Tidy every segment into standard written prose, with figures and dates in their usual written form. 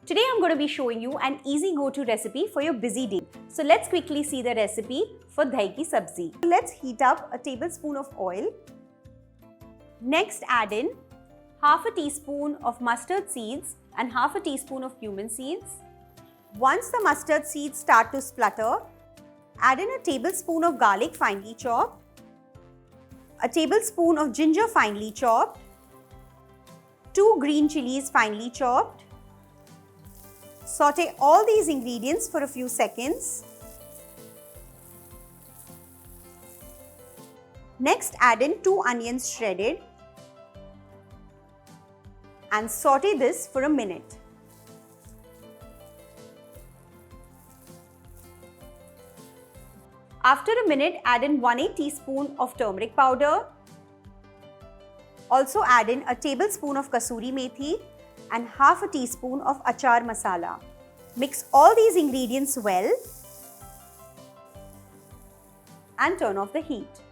Today I'm going to be showing you an easy go-to recipe for your busy day. So let's quickly see the recipe for dahi ki sabzi. Let's heat up a tablespoon of oil. Next add in half a teaspoon of mustard seeds and half a teaspoon of cumin seeds. Once the mustard seeds start to splutter, add in a tablespoon of garlic finely chopped, a tablespoon of ginger finely chopped, 2 green chilies finely chopped. Saute all these ingredients for a few seconds. Next add in 2 onions shredded and saute this for a minute. After a minute, add in 1/8 teaspoon of turmeric powder. Also add in a tablespoon of kasuri methi and half a teaspoon of achar masala. Mix all these ingredients well and turn off the heat.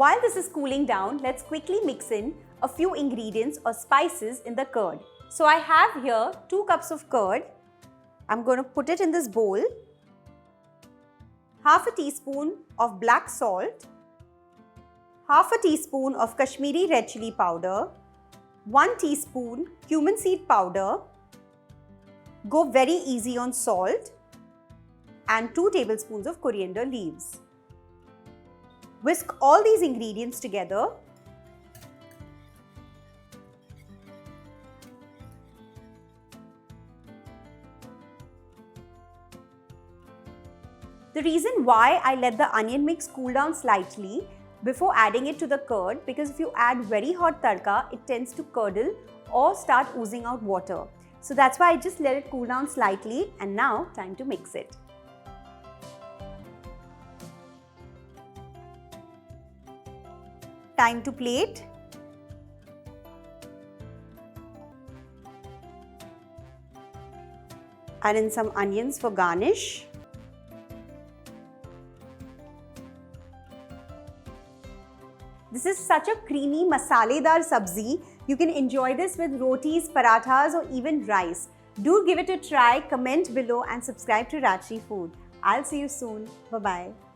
While this is cooling down, let's quickly mix in a few ingredients or spices in the curd. So I have here 2 cups of curd. I'm going to put it in this bowl. Half a teaspoon of black salt, half a teaspoon of Kashmiri red chili powder, 1 teaspoon cumin seed powder. Go very easy on salt, and 2 tablespoons of coriander leaves. Whisk all these ingredients together. The reason why I let the onion mix cool down slightly before adding it to the curd, because if you add very hot tadka, it tends to curdle or start oozing out water. So that's why I just let it cool down slightly, and now time to mix it. Time to plate. Add in some onions for garnish. This is such a creamy masaledar sabzi. You can enjoy this with rotis, parathas or even rice. Do give it a try, comment below and subscribe to Rajshri Food. I'll see you soon. Bye-bye.